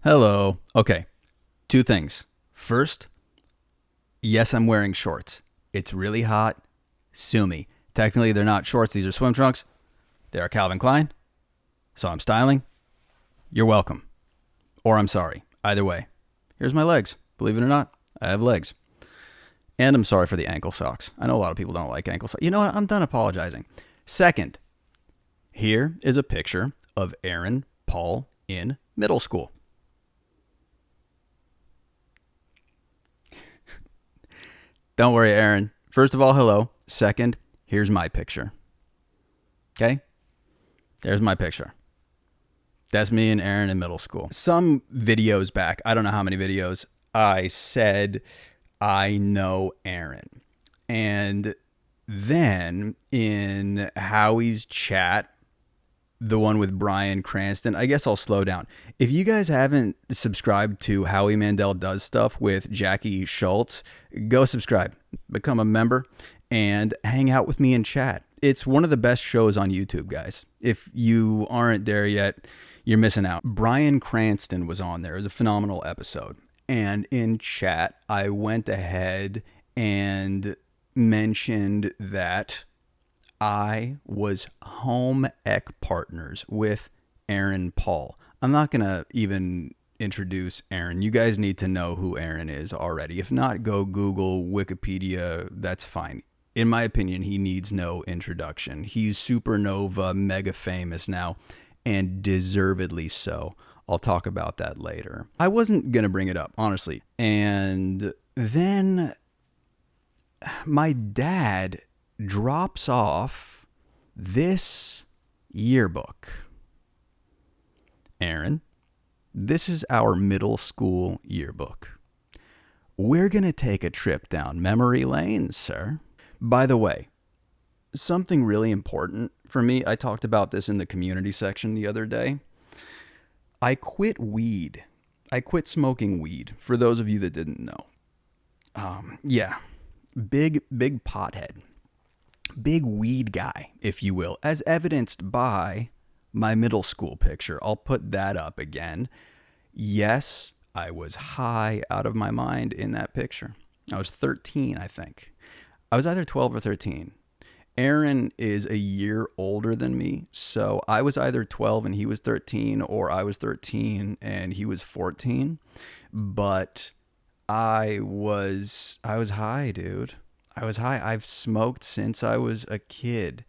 Hello. Okay, two things. First, yes, I'm wearing shorts. It's really hot. Sue me. Technically, they're not shorts. These are swim trunks. They are Calvin Klein. So I'm styling. You're welcome. Or I'm sorry. Either way. Here's my legs. Believe it or not, I have legs. And I'm sorry for the ankle socks. I know a lot of people don't like ankle socks. You know what? I'm done apologizing. Second, here is a picture of Aaron Paul in middle school. Don't worry, Aaron. First of all, hello. Second, here's my picture. Okay? There's my picture. That's me and Aaron in middle school. Some videos back, I don't know how many videos, I said, I know Aaron. And then in Howie's chat, the one with Bryan Cranston, I guess I'll slow down. If you guys haven't subscribed to Howie Mandel Does Stuff with Jackie Schultz, go subscribe, become a member, and hang out with me in chat. It's one of the best shows on YouTube, guys. If you aren't there yet, you're missing out. Bryan Cranston was on there. It was a phenomenal episode. And in chat, I went ahead and mentioned that I was home ec partners with Aaron Paul. I'm not going to even introduce Aaron. You guys need to know who Aaron is already. If not, go Google, Wikipedia. That's fine. In my opinion, he needs no introduction. He's supernova, mega famous now, and deservedly so. I'll talk about that later. I wasn't going to bring it up, honestly. And then my dad drops off this yearbook. Aaron, this is our middle school yearbook. We're going to take a trip down memory lane, sir. By the way, something really important for me, I talked about this in the community section the other day. I quit weed. I quit smoking weed, for those of you that didn't know. Big pothead. Big weed guy, if you will, as evidenced by my middle school picture. I'll put that up again. Yes, I was high out of my mind in that picture. I was 13, I think. I was either 12 or 13. Aaron is a year older than me, so I was either 12 and he was 13, or I was 13 and he was 14. But I was high, dude. I was high. I've smoked since I was a kid,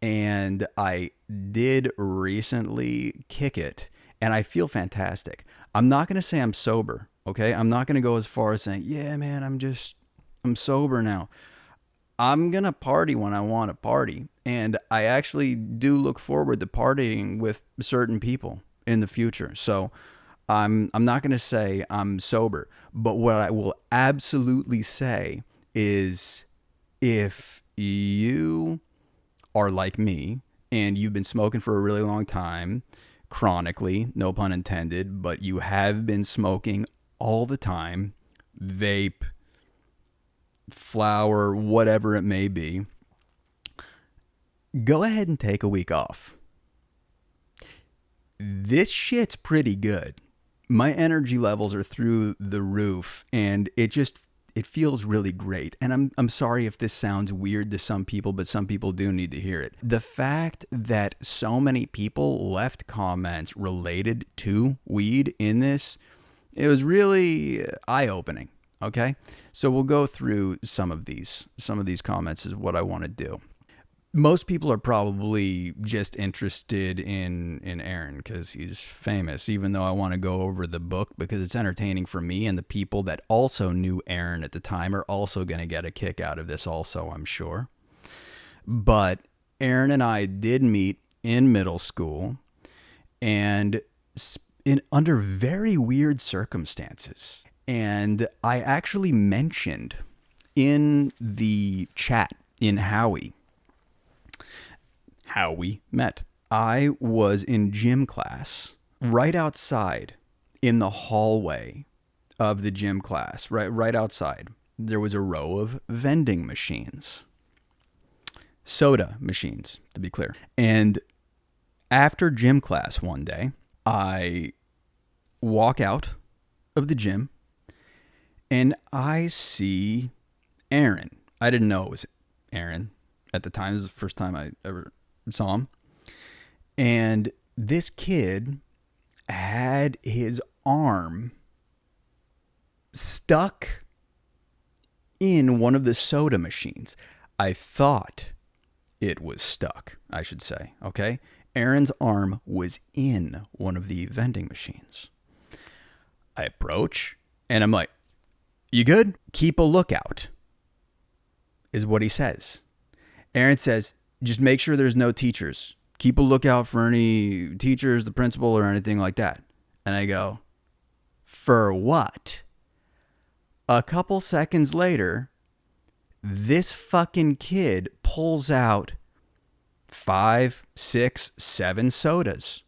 and I did recently kick it, and I feel fantastic. I'm not going to say I'm sober, okay? I'm not going to go as far as saying, yeah, man, I'm sober now. I'm going to party when I want to party, and I actually do look forward to partying with certain people in the future. So I'm not going to say I'm sober, but what I will absolutely say is, if you are like me and you've been smoking for a really long time, chronically, no pun intended, but you have been smoking all the time, vape, flower, whatever it may be, go ahead and take a week off. This shit's pretty good. My energy levels are through the roof, and it feels really great. And I'm sorry if this sounds weird to some people, but some people do need to hear it. The fact that so many people left comments related to weed in this, it was really eye-opening. Okay? So we'll go through some of these. Some of these comments is what I want to do. Most people are probably just interested in Aaron because he's famous, even though I want to go over the book because it's entertaining for me, and the people that also knew Aaron at the time are also going to get a kick out of this also, I'm sure. But Aaron and I did meet in middle school, and under very weird circumstances. And I actually mentioned in the chat in Howie how we met. I was in gym class right outside in the hallway of the gym class, right outside. There was a row of vending machines, soda machines, to be clear. And after gym class one day, I walk out of the gym and I see Aaron. I didn't know it was Aaron at the time. This is the first time I ever saw him. And this kid had his arm stuck in one of the soda machines. I thought it was stuck, I should say, okay? Aaron's arm was in one of the vending machines. I approach, and I'm like, you good? Keep a lookout, is what he says. Aaron says, just make sure there's no teachers. Keep a lookout for any teachers, the principal, or anything like that. And I go, for what? A couple seconds later, this fucking kid pulls out 5, 6, 7 sodas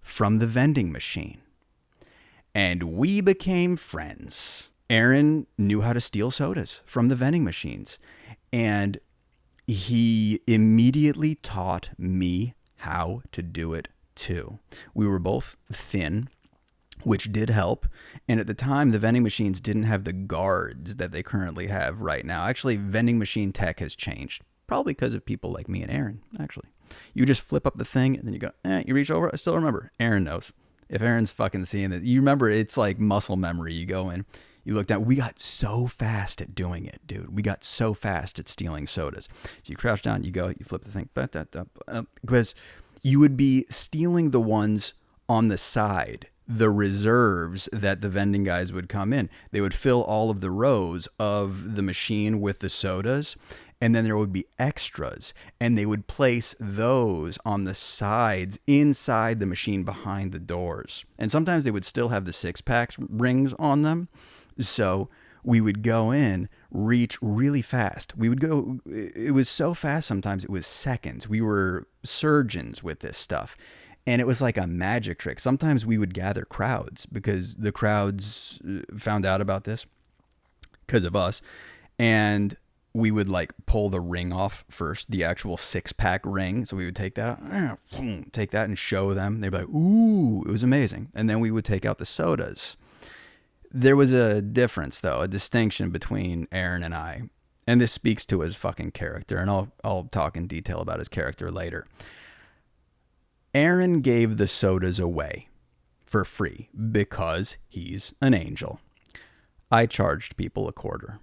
from the vending machine. And we became friends. Aaron knew how to steal sodas from the vending machines. And he immediately taught me how to do it too. We were both thin, which did help. And at the time, the vending machines didn't have the guards that they currently have right now. Actually, vending machine tech has changed. Probably because of people like me and Aaron, actually. You just flip up the thing and then you go, you reach over. I still remember. Aaron knows. If Aaron's fucking seeing it, you remember it's like muscle memory. You go in, you look down. We got so fast at doing it, dude. We got so fast at stealing sodas. So you crouch down, you go, you flip the thing, because you would be stealing the ones on the side, the reserves that the vending guys would come in. They would fill all of the rows of the machine with the sodas. And then there would be extras, and they would place those on the sides inside the machine behind the doors. And sometimes they would still have the 6-pack rings on them. So we would go in, reach really fast. We would go, it was so fast sometimes it was seconds. We were surgeons with this stuff. And it was like a magic trick. Sometimes we would gather crowds because the crowds found out about this because of us. And we would like pull the ring off first, the actual 6-pack ring. So we would take that out, take that and show them. They'd be like, ooh, it was amazing. And then we would take out the sodas. There was a difference though, a distinction between Aaron and I. And this speaks to his fucking character. And I'll talk in detail about his character later. Aaron gave the sodas away for free because he's an angel. I charged people a quarter.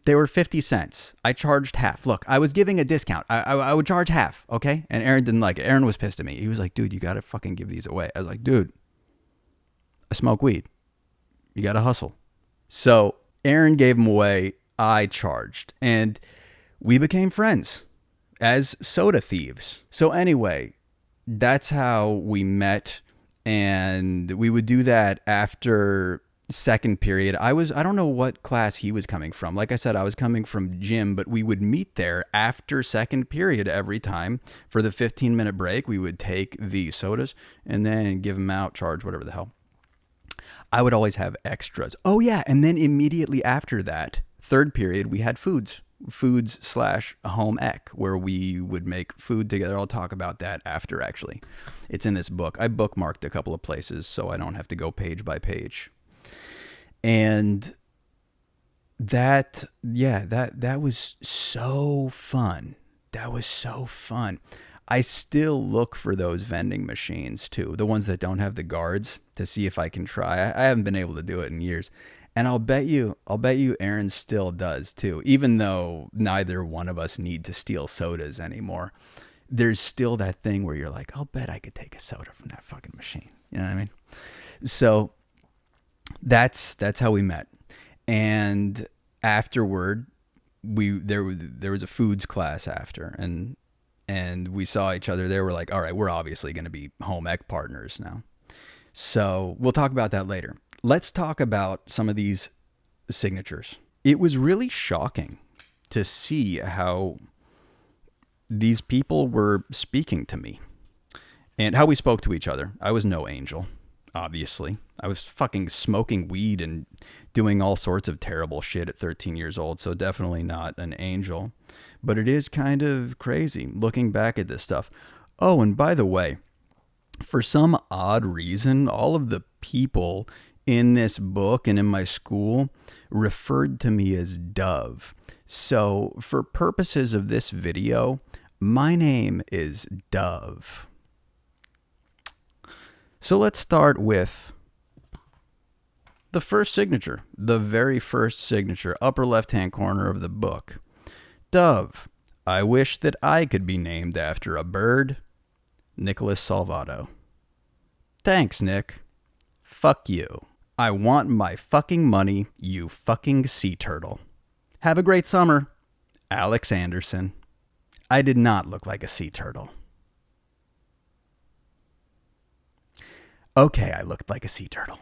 They were 50 cents. I charged half. Look, I was giving a discount. I would charge half, okay? And Aaron didn't like it. Aaron was pissed at me. He was like, dude, you got to fucking give these away. I was like, dude, I smoke weed. You got to hustle. So Aaron gave them away. I charged. And we became friends as soda thieves. So anyway, that's how we met. And we would do that after second period. I don't know what class he was coming from. Like I said, I was coming from gym, but we would meet there after second period every time for the 15-minute break. We would take the sodas and then give them out, charge whatever the hell. I would always have extras. Oh yeah. And then immediately after that, third period, we had foods/home ec, where we would make food together. I'll talk about that after, actually. It's in this book. I bookmarked a couple of places so I don't have to go page by page. And that was so fun. That was so fun. I still look for those vending machines too, the ones that don't have the guards, to see if I can try. I haven't been able to do it in years. And I'll bet you Aaron still does too, even though neither one of us need to steal sodas anymore. There's still that thing where you're like, I'll bet I could take a soda from that fucking machine. You know what I mean? So that's how we met. And afterward, there was a foods class after, and we saw each other there. We're like, all right, we're obviously going to be home ec partners now. So we'll talk about that later. Let's talk about some of these signatures. It was really shocking to see how these people were speaking to me and how we spoke to each other. I was no angel, obviously. I was fucking smoking weed and doing all sorts of terrible shit at 13 years old, so definitely not an angel. But it is kind of crazy looking back at this stuff. Oh, and by the way, For some odd reason, all of the people in this book and in my school referred to me as Dove. So, for purposes of this video, my name is Dove. So let's start with the first signature, the very first signature, upper left-hand corner of the book. Dove, I wish that I could be named after a bird. Nicholas Salvato. Thanks, Nick. Fuck you. I want my fucking money, you fucking sea turtle. Have a great summer. Alex Anderson. I did not look like a sea turtle. Okay, I looked like a sea turtle.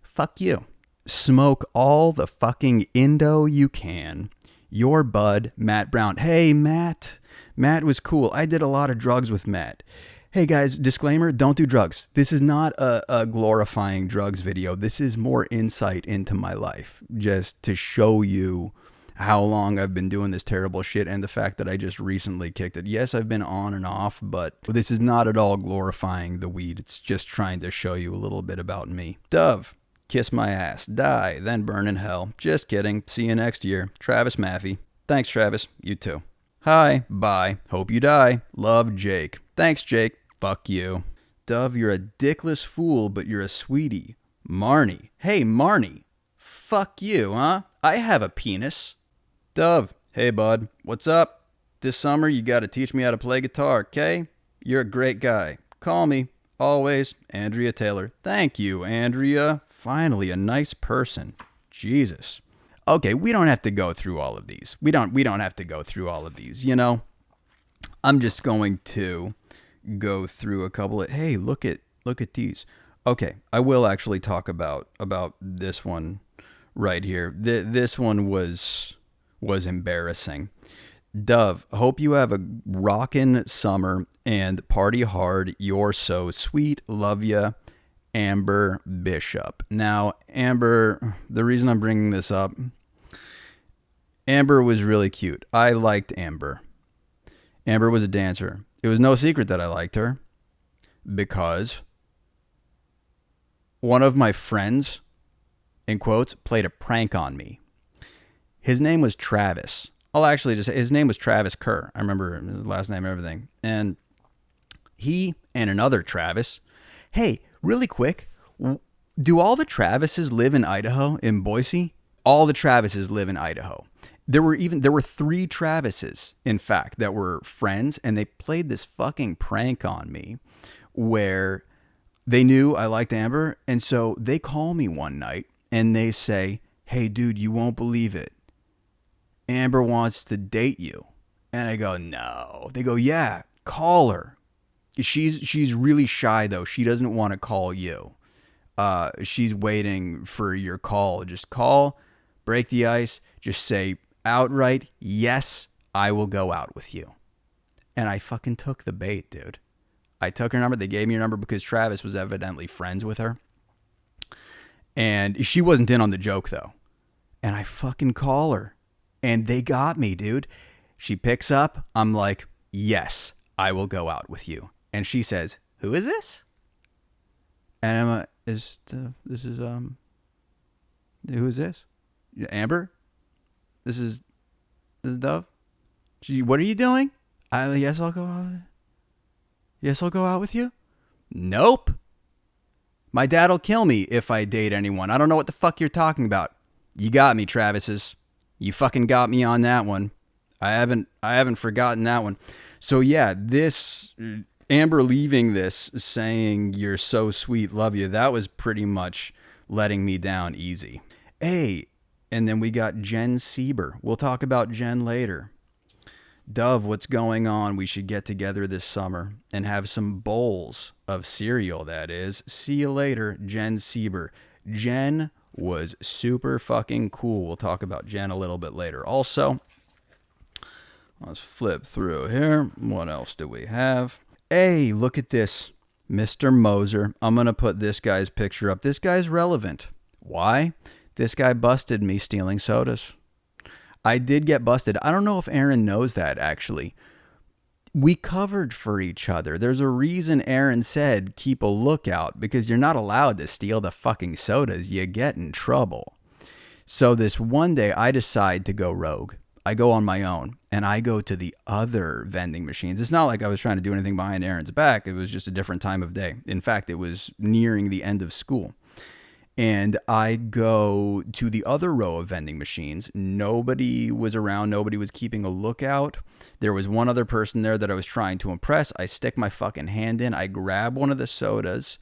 Fuck you. Smoke all the fucking Indo you can. Your bud, Matt Brown. Hey, Matt. Matt was cool. I did a lot of drugs with Matt. Hey, guys, disclaimer, don't do drugs. This is not a glorifying drugs video. This is more insight into my life, just to show you how long I've been doing this terrible shit and the fact that I just recently kicked it. Yes, I've been on and off, but this is not at all glorifying the weed. It's just trying to show you a little bit about me. Dove, kiss my ass, die, then burn in hell. Just kidding. See you next year. Travis Maffey. Thanks, Travis. You too. Hi, bye. Hope you die. Love, Jake. Thanks, Jake. Fuck you. Dove, you're a dickless fool, but you're a sweetie. Marnie. Hey, Marnie. Fuck you, huh? I have a penis. Dove, hey bud, what's up? This summer you gotta teach me how to play guitar, okay? You're a great guy. Call me, always, Andrea Taylor. Thank you, Andrea. Finally, a nice person. Jesus. Okay, we don't have to go through all of these. We don't have to go through all of these, you know? I'm just going to go through a couple of, hey, look at these. Okay, I will actually talk about this one right here. This one was embarrassing. Dove, hope you have a rockin' summer and party hard. You're so sweet. Love ya, Amber Bishop. Now, Amber, the reason I'm bringing this up, Amber was really cute. I liked Amber. Amber was a dancer. It was no secret that I liked her because one of my friends, in quotes, played a prank on me. His name was Travis. I'll actually just say his name was Travis Kerr. I remember his last name and everything. And he and another Travis, hey, really quick, do all the Travises live in Idaho, in Boise? All the Travises live in Idaho. There were 3 Travises, in fact, that were friends, and they played this fucking prank on me where they knew I liked Amber, and so they call me one night and they say, hey, dude, you won't believe it. Amber wants to date you. And I go, no. They go, yeah, call her. She's really shy, though. She doesn't want to call you. She's waiting for your call. Just call, break the ice, just say outright, yes, I will go out with you. And I fucking took the bait, dude. I took her number. They gave me her number because Travis was evidently friends with her. And she wasn't in on the joke, though. And I fucking call her. And they got me, dude. She picks up. I'm like, yes, I will go out with you. And she says, who is this? And I'm like, who is this? Amber? This is Dove? What are you doing? Yes, I'll go out. Yes, I'll go out with you. Nope. My dad'll kill me if I date anyone. I don't know what the fuck you're talking about. You got me, Travis's. You fucking got me on that one. I haven't forgotten that one. So yeah, this Amber leaving this saying you're so sweet, love you. That was pretty much letting me down easy. Hey, and then we got Jen Sieber. We'll talk about Jen later. Dove, what's going on? We should get together this summer and have some bowls of cereal, that is. See you later, Jen Sieber. Jen was super fucking cool. We'll talk about Jen a little bit later. Also, let's flip through here. What else do we have? Hey, look at this. Mr. Moser. I'm going to put this guy's picture up. This guy's relevant. Why? This guy busted me stealing sodas. I did get busted. I don't know if Aaron knows that, actually. we covered for each other. There's a reason Aaron said keep a lookout, because you're not allowed to steal the fucking sodas. You get in trouble. So this one day I decide to go rogue. I go on my own and I go to the other vending machines. It's not like I was trying to do anything behind Aaron's back. It was just a different time of day. In fact, it was nearing the end of school. And I go to the other row of vending machines. Nobody was around. Nobody was keeping a lookout. There was one other person there that I was trying to impress. I stick my fucking hand in. I grab one of the sodas.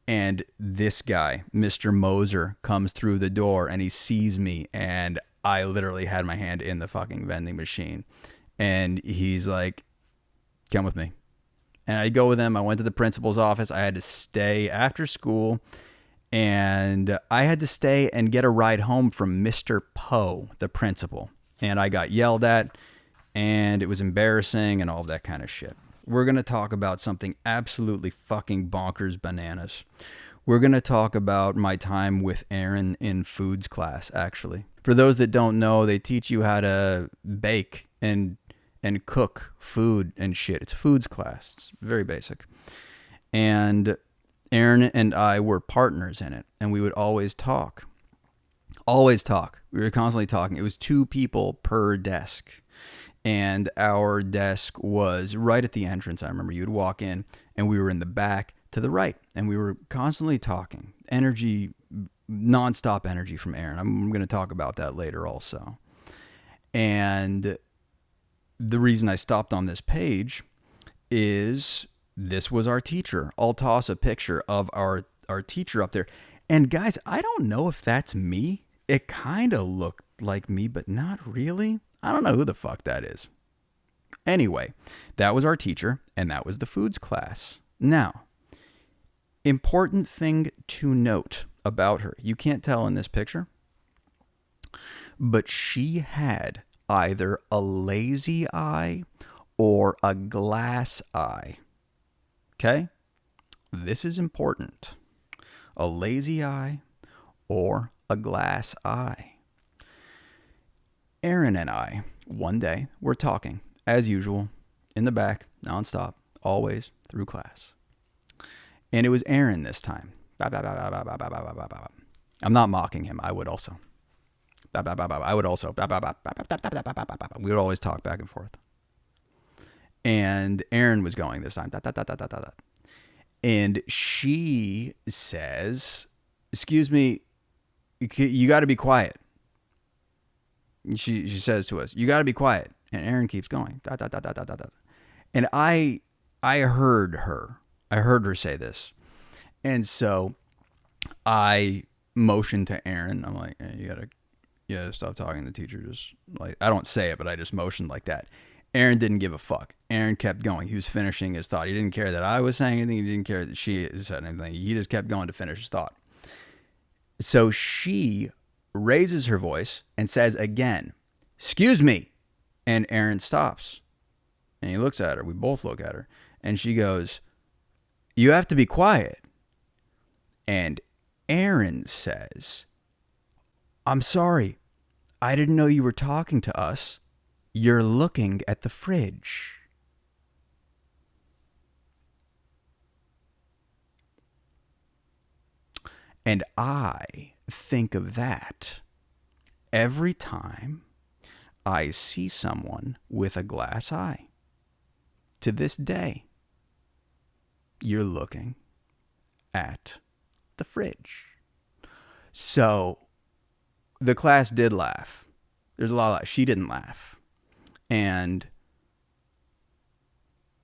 And this guy, Mr. Moser, comes through the door and he sees me. And I literally had my hand in the fucking vending machine. And he's like, come with me. And I go with him. I went to the principal's office. I had to stay after school. And I had to stay and get a ride home from Mr. Poe, the principal. And I got yelled at. And it was embarrassing and all of that kind of shit. We're going to talk about something absolutely fucking bonkers bananas. We're going to talk about my time with Aaron in foods class, actually. For those that don't know, they teach you how to bake and cook food and shit. It's foods class. It's very basic. And Aaron and I were partners in it, and we would always talk. Always talk. We were constantly talking. It was 2 people per desk. And our desk was right at the entrance. I remember you'd walk in, and we were in the back to the right, and we were constantly talking. Energy, nonstop energy from Aaron. I'm going to talk about that later also. And the reason I stopped on this page is this was our teacher. I'll toss a picture of our teacher up there. And guys, I don't know if that's me. It kind of looked like me, but not really. I don't know who the fuck that is. Anyway, that was our teacher, and that was the foods class. Now, important thing to note about her. You can't tell in this picture, but she had either a lazy eye or a glass eye. Okay? This is important. A lazy eye or a glass eye. Aaron and I, one day, were talking, as usual, in the back, nonstop, always, through class. And it was Aaron this time. I'm not mocking him. I would also. I would also. We would always talk back and forth. And Aaron was going this time. And she says, excuse me, you got to be quiet. She says to us, you got to be quiet. And Aaron keeps going. And I heard her. I heard her say this. And so I motioned to Aaron. I'm like, hey, you gotta stop talking. The teacher just like, I don't say it, but I just motioned like that. Aaron didn't give a fuck. Aaron kept going. He was finishing his thought. He didn't care that I was saying anything. He didn't care that she said anything. He just kept going to finish his thought. So she raises her voice and says again, excuse me. And Aaron stops. And he looks at her. We both look at her. And she goes, you have to be quiet. And Aaron says, I'm sorry. I didn't know you were talking to us. You're looking at the fridge. And I think of that every time I see someone with a glass eye. To this day, you're looking at the fridge. So the class did laugh. There's a lot of she didn't laugh. And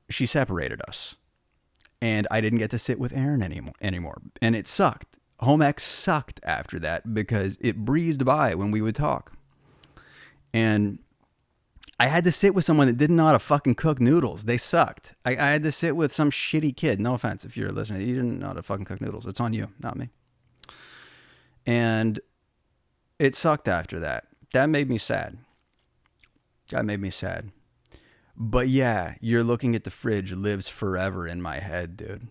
she separated us. And I didn't get to sit with Aaron anymore. And it sucked. Home ec sucked after that because it breezed by when we would talk. And I had to sit with someone that didn't know how to fucking cook noodles. They sucked. I had to sit with some shitty kid. No offense if you're listening. You didn't know how to fucking cook noodles. It's on you, not me. And it sucked after that. That made me sad. But yeah, you're looking at the fridge lives forever in my head, dude.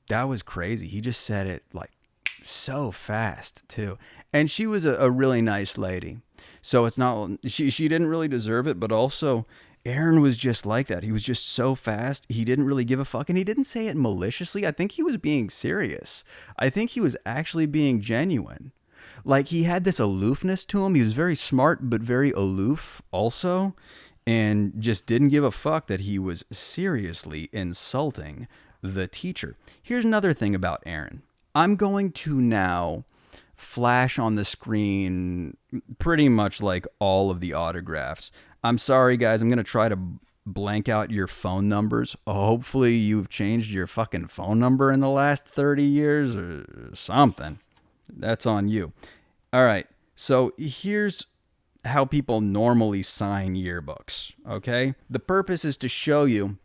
That was crazy. He just said it like so fast too. And she was a really nice lady. So it's not, she didn't really deserve it, but also Aaron was just like that. He was just so fast. He didn't really give a fuck, and he didn't say it maliciously. I think he was being serious. I think he was actually being genuine. Like, he had this aloofness to him. He was very smart, but very aloof also, and just didn't give a fuck that he was seriously insulting the teacher. Here's another thing about Aaron. I'm going to now flash on the screen pretty much like all of the autographs. I'm sorry, guys. I'm going to try to blank out your phone numbers. Hopefully you've changed your fucking phone number in the last 30 years or something. That's on you. All right. So here's how people normally sign yearbooks, okay? The purpose is to show you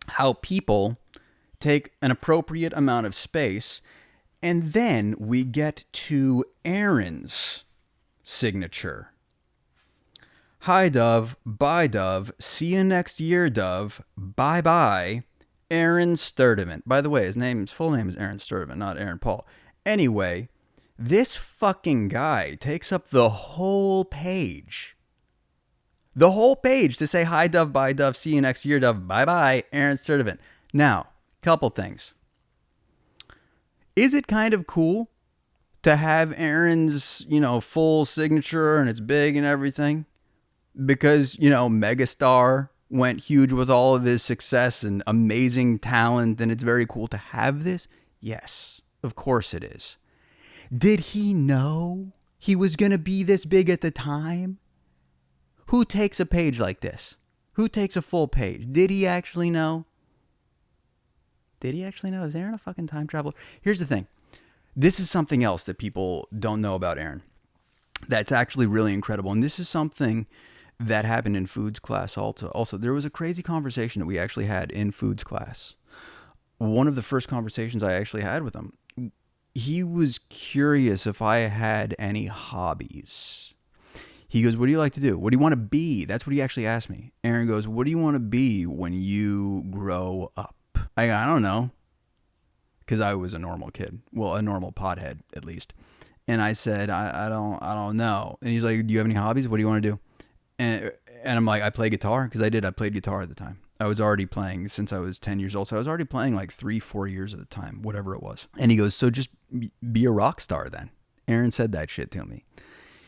how people take an appropriate amount of space, and then we get to Aaron's signature. Hi, Dove. Bye, Dove. See you next year, Dove. Bye-bye. Aaron Sturdivant. By the way, his full name is Aaron Sturdivant, not Aaron Paul. Anyway, this fucking guy takes up the whole page. The whole page to say, hi, Dove. Bye, Dove. See you next year, Dove. Bye-bye. Aaron Sturdivant. Now, couple things. Is it kind of cool to have Aaron's, full signature and it's big and everything? Because, megastar went huge with all of his success and amazing talent, and it's very cool to have this? Yes, of course it is. Did he know he was going to be this big at the time? Who takes a page like this? Who takes a full page? Did he actually know? Did he actually know? Is Aaron a fucking time traveler? Here's the thing. This is something else that people don't know about Aaron that's actually really incredible. And this is something that happened in foods class also. There was a crazy conversation that we actually had in foods class. One of the first conversations I actually had with him, he was curious if I had any hobbies. He goes, what do you like to do? What do you want to be? That's what he actually asked me. Aaron goes, what do you want to be when you grow up? I don't know. Because I was a normal kid. Well, a normal pothead, at least. And I said, I don't know. And he's like, do you have any hobbies? What do you want to do? And I'm like, I play guitar. Because I played guitar at the time. I was already playing since I was 10 years old. So I was already playing like 3-4 years at the time, whatever it was. And he goes, so just be a rock star then. Aaron said that shit to me.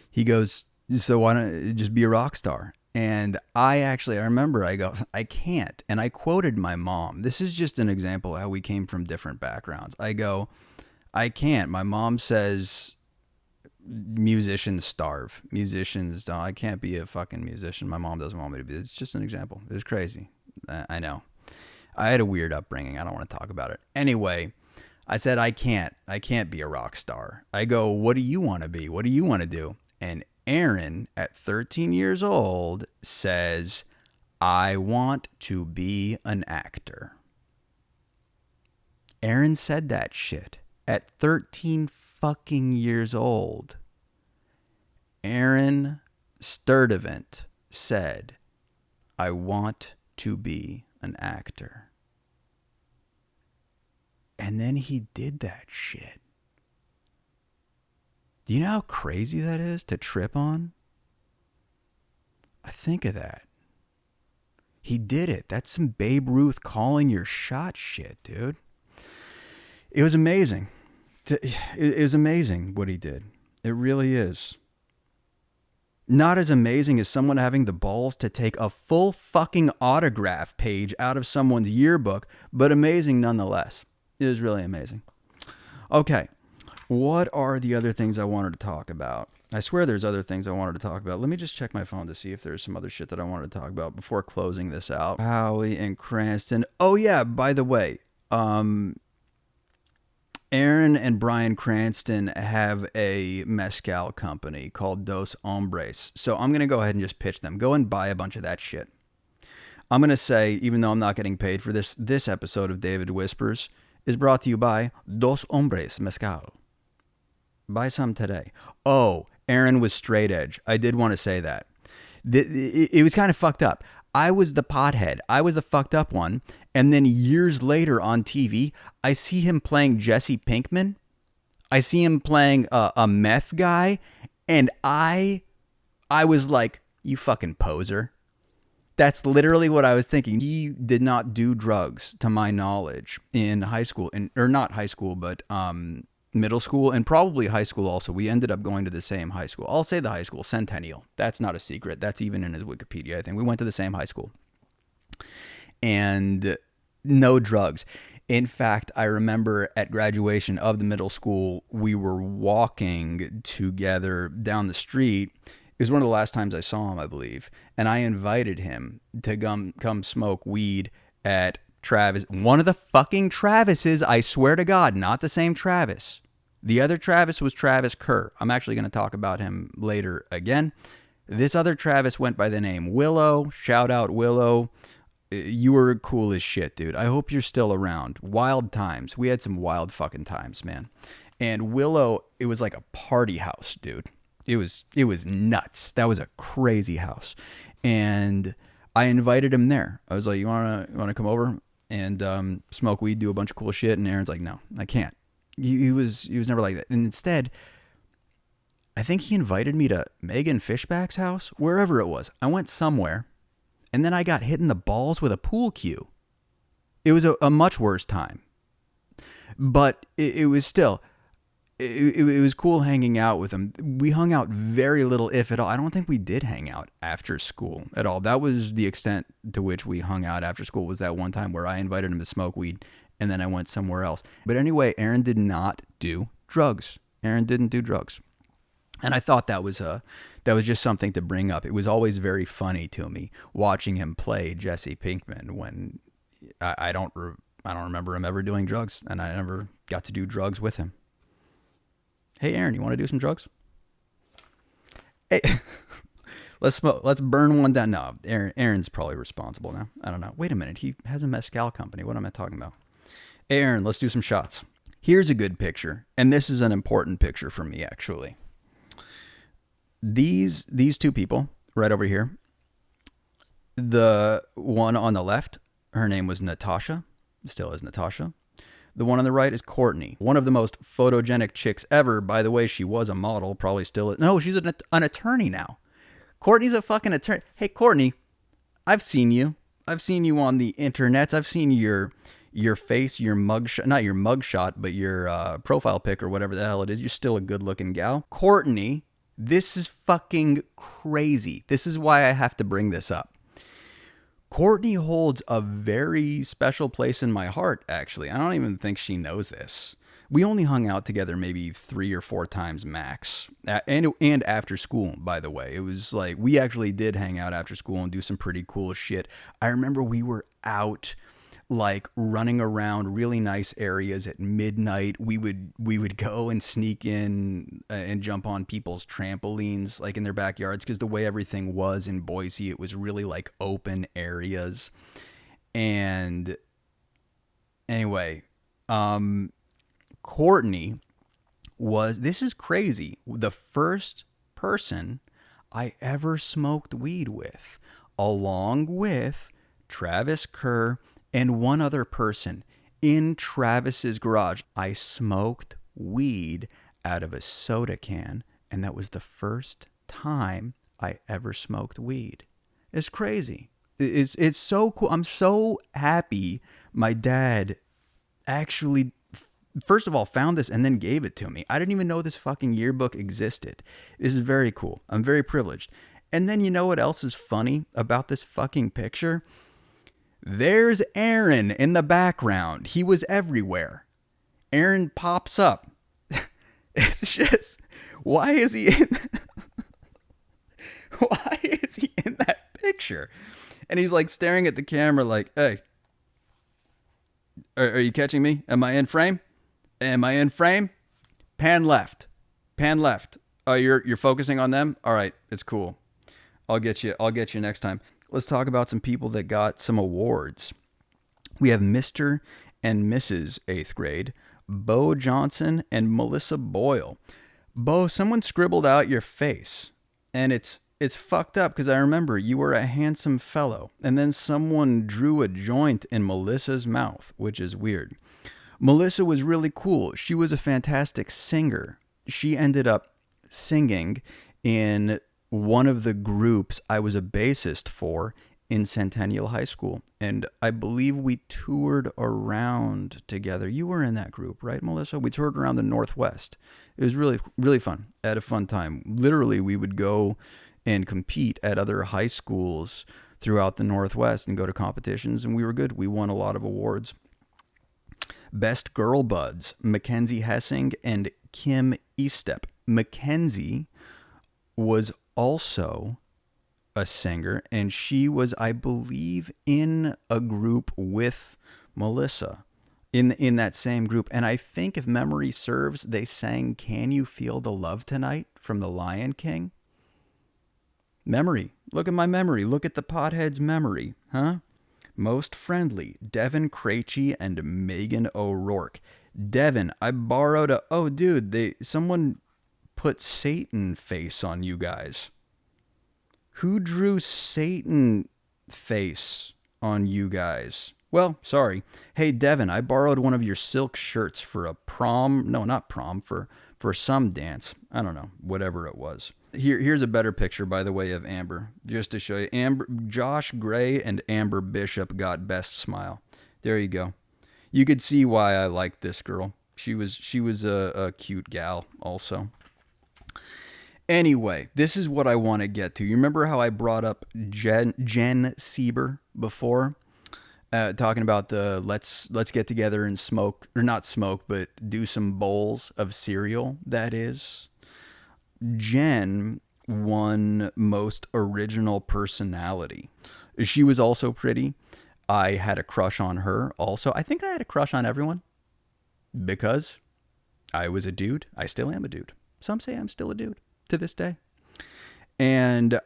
He goes, so why don't just be a rock star? And I remember I go, I can't. And I quoted my mom. This is just an example of how we came from different backgrounds. I go, I can't. My mom says musicians starve. Musicians don't. I can't be a fucking musician. My mom doesn't want me to be. It's just an example. It's crazy. I know. I had a weird upbringing. I don't want to talk about it. Anyway, I said, I can't be a rock star. I go, what do you want to be? What do you want to do? And Aaron, at 13 years old, says, I want to be an actor. Aaron said that shit at 13 fucking years old. Aaron Sturdivant said, I want to be an actor. And then he did that shit. Do you know how crazy that is to trip on? I think of that. He did it. That's some Babe Ruth calling your shot shit, dude. It was amazing. It was amazing what he did. It really is. Not as amazing as someone having the balls to take a full fucking autograph page out of someone's yearbook, but amazing nonetheless. It was really amazing. Okay. What are the other things I wanted to talk about? I swear there's other things I wanted to talk about. Let me just check my phone to see if there's some other shit that I wanted to talk about before closing this out. Howie and Cranston. Oh, yeah, by the way, Aaron and Brian Cranston have a mezcal company called Dos Hombres. So I'm going to go ahead and just pitch them. Go and buy a bunch of that shit. I'm going to say, even though I'm not getting paid for this episode of David Whispers is brought to you by Dos Hombres Mezcal. Buy some today. Oh, Aaron was straight edge. I did want to say that. It was kind of fucked up. I was the pothead. I was the fucked up one. And then years later on TV, I see him playing Jesse Pinkman. I see him playing a meth guy. And I was like, you fucking poser. That's literally what I was thinking. He did not do drugs, to my knowledge, in high school, or not high school, but middle school and probably high school also. We ended up going to the same high school. I'll say the high school, Centennial. That's not a secret. That's even in his Wikipedia, I think. We went to the same high school. And no drugs. In fact, I remember at graduation of the middle school, we were walking together down the street. It was one of the last times I saw him, I believe. And I invited him to come smoke weed at Travis. One of the fucking Travises, I swear to God, not the same Travis. The other Travis was Travis Kerr. I'm actually going to talk about him later again. This other Travis went by the name Willow. Shout out Willow. You were cool as shit, dude. I hope you're still around. Wild times. We had some wild fucking times, man. And Willow, it was like a party house, dude. It was nuts. That was a crazy house. And I invited him there. I was like, you wanna come over and smoke weed, do a bunch of cool shit? And Aaron's like, no, I can't. He was never like that. And instead, I think he invited me to Megan Fishback's house, wherever it was. I went somewhere, and then I got hit in the balls with a pool cue. It was a much worse time. But it was still... It was cool hanging out with him. We hung out very little, if at all. I don't think we did hang out after school at all. That was the extent to which we hung out after school, was that one time where I invited him to smoke weed and then I went somewhere else. But anyway, Aaron did not do drugs. Aaron didn't do drugs. And I thought that was just something to bring up. It was always very funny to me watching him play Jesse Pinkman when I don't remember him ever doing drugs, and I never got to do drugs with him. Hey, Aaron, you want to do some drugs? Hey, let's smoke. Let's burn one down. No, Aaron's probably responsible now. I don't know. Wait a minute. He has a mezcal company. What am I talking about? Hey, Aaron, let's do some shots. Here's a good picture, and this is an important picture for me, actually. These two people right over here, the one on the left, her name was Natasha, still is Natasha. The one on the right is Courtney, one of the most photogenic chicks ever. By the way, she was a model, probably still is. No, she's an attorney now. Courtney's a fucking attorney. Hey, Courtney, I've seen you. I've seen you on the internet. I've seen your face, your mugshot, not your mugshot, but your profile pic or whatever the hell it is. You're still a good-looking gal. Courtney, this is fucking crazy. This is why I have to bring this up. Courtney holds a very special place in my heart, actually. I don't even think she knows this. We only hung out together maybe 3 or 4 times max. And after school, by the way. It was like, we actually did hang out after school and do some pretty cool shit. I remember we were out, like, running around really nice areas at midnight. We would go and sneak in and jump on people's trampolines, like in their backyards, because the way everything was in Boise, it was really like open areas. And anyway, Courtney was, this is crazy, the first person I ever smoked weed with, along with Travis Kerr and one other person in Travis's garage. I smoked weed out of a soda can, and that was the first time I ever smoked weed. It's crazy. It's so cool. I'm so happy my dad actually, first of all, found this and then gave it to me. I didn't even know this fucking yearbook existed. This is very cool. I'm very privileged. And then you know what else is funny about this fucking picture? There's Aaron in the background. He was everywhere. Aaron pops up. It's just, why is he in that picture? And he's like staring at the camera like, hey, are you catching me? Am I in frame? Am I in frame? Pan left. Pan left. Oh, you're focusing on them? All right, it's cool. I'll get you next time. Let's talk about some people that got some awards. We have Mr. and Mrs. 8th grade, Bo Johnson and Melissa Boyle. Bo, someone scribbled out your face, and it's fucked up because I remember you were a handsome fellow, and then someone drew a joint in Melissa's mouth, which is weird. Melissa was really cool. She was a fantastic singer. She ended up singing in one of the groups I was a bassist for in Centennial High School. And I believe we toured around together. You were in that group, right, Melissa? We toured around the Northwest. It was really, really fun. I had a fun time. Literally, we would go and compete at other high schools throughout the Northwest and go to competitions, and we were good. We won a lot of awards. Best Girl Buds, Mackenzie Hessing and Kim Estep. Mackenzie was also a singer, and she was, I believe, in a group with Melissa in that same group. And I think, if memory serves, they sang Can You Feel the Love Tonight from The Lion King. Memory. Look at my memory. Look at the pothead's memory, huh? Most Friendly, Devin Krejci and Megan O'Rourke. Devin, I borrowed a... Oh, dude, someone put Satan face on you guys. Who drew Satan face on you guys? Well, sorry. Hey, Devin, I borrowed one of your silk shirts for a prom. No, not prom. For some dance. I don't know. Whatever it was. Here's a better picture, by the way, of Amber, just to show you. Josh Gray and Amber Bishop got best smile. There you go. You could see why I liked this girl. She was a cute gal also. Anyway, this is what I want to get to. You remember how I brought up Jen Sieber before? Talking about the let's get together and smoke, or not smoke, but do some bowls of cereal, that is. Jen won most original personality. She was also pretty. I had a crush on her also. I think I had a crush on everyone because I was a dude. I still am a dude. Some say I'm still a dude to this day. And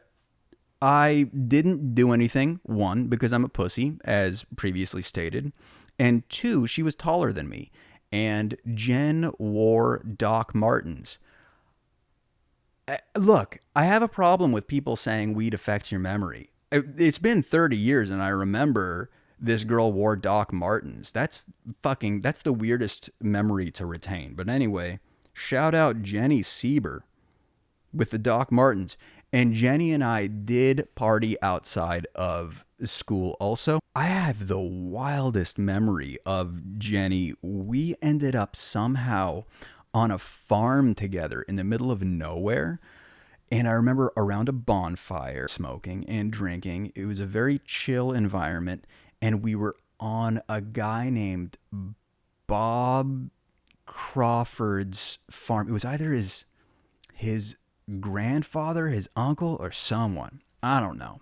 I didn't do anything, one, because I'm a pussy, as previously stated, and two, she was taller than me. And Jen wore Doc Martens. Look, I have a problem with people saying weed affects your memory. It's been 30 years and I remember this girl wore Doc Martens. That's the weirdest memory to retain. But anyway, shout out Jenny Sieber with the Doc Martens. And Jenny and I did party outside of school also. I have the wildest memory of Jenny. We ended up somehow on a farm together in the middle of nowhere. And I remember around a bonfire, smoking and drinking. It was a very chill environment. And we were on a guy named Bob Crawford's farm. It was either his grandfather, his uncle, or someone. I don't know.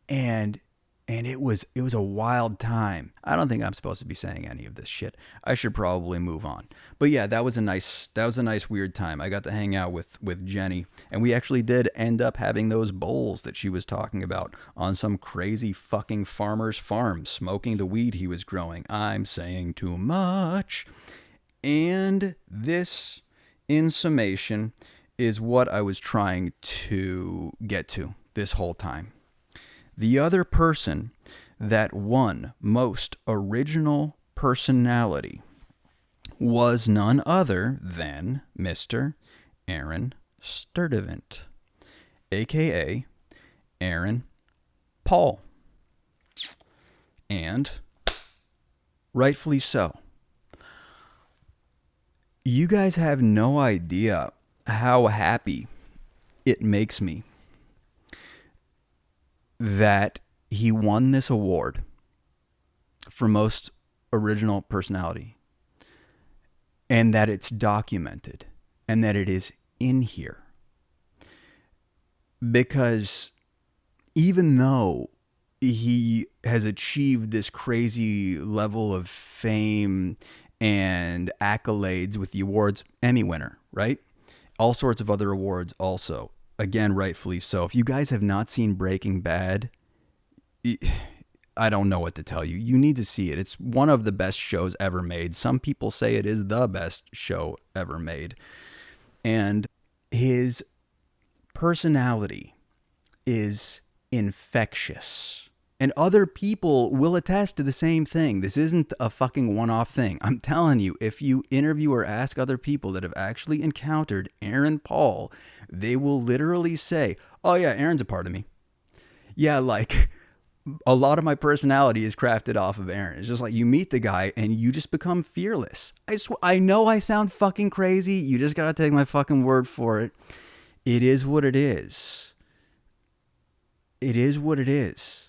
And it was a wild time. I don't think I'm supposed to be saying any of this shit. I should probably move on. But yeah, that was a nice weird time. I got to hang out with Jenny, and we actually did end up having those bowls that she was talking about on some crazy fucking farmer's farm, smoking the weed he was growing. I'm saying too much. And this, in summation, is what I was trying to get to this whole time. The other person that won most original personality was none other than Mr. Aaron Sturdivant, a.k.a. Aaron Paul. And rightfully so. You guys have no idea how happy it makes me that he won this award for most original personality, and that it's documented, and that it is in here. Because even though he has achieved this crazy level of fame and accolades with the awards, Emmy winner, right? All sorts of other awards also. Again, rightfully so. If you guys have not seen Breaking Bad, I don't know what to tell you. You need to see it. It's one of the best shows ever made. Some people say it is the best show ever made. And his personality is infectious. And other people will attest to the same thing. This isn't a fucking one-off thing. I'm telling you, if you interview or ask other people that have actually encountered Aaron Paul, they will literally say, oh yeah, Aaron's a part of me. Yeah, like A lot of my personality is crafted off of Aaron. It's just like you meet the guy and you just become fearless. I know I sound fucking crazy. You just got to take my fucking word for it. It is what it is. It is what it is.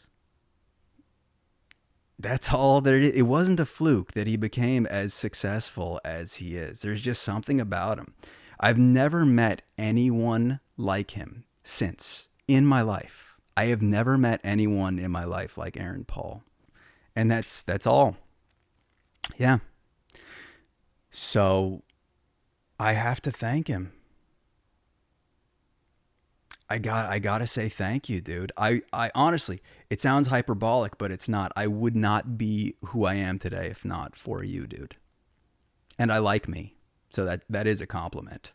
That's all that it is. It wasn't a fluke that he became as successful as he is. There's just something about him. I've never met anyone like him since in my life. I have never met anyone in my life like Aaron Paul. And that's all. Yeah. So I have to thank him. I gotta say thank you, dude. I honestly, it sounds hyperbolic, but it's not. I would not be who I am today if not for you, dude. And I like me. So that is a compliment.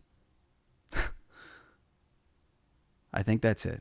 I think that's it.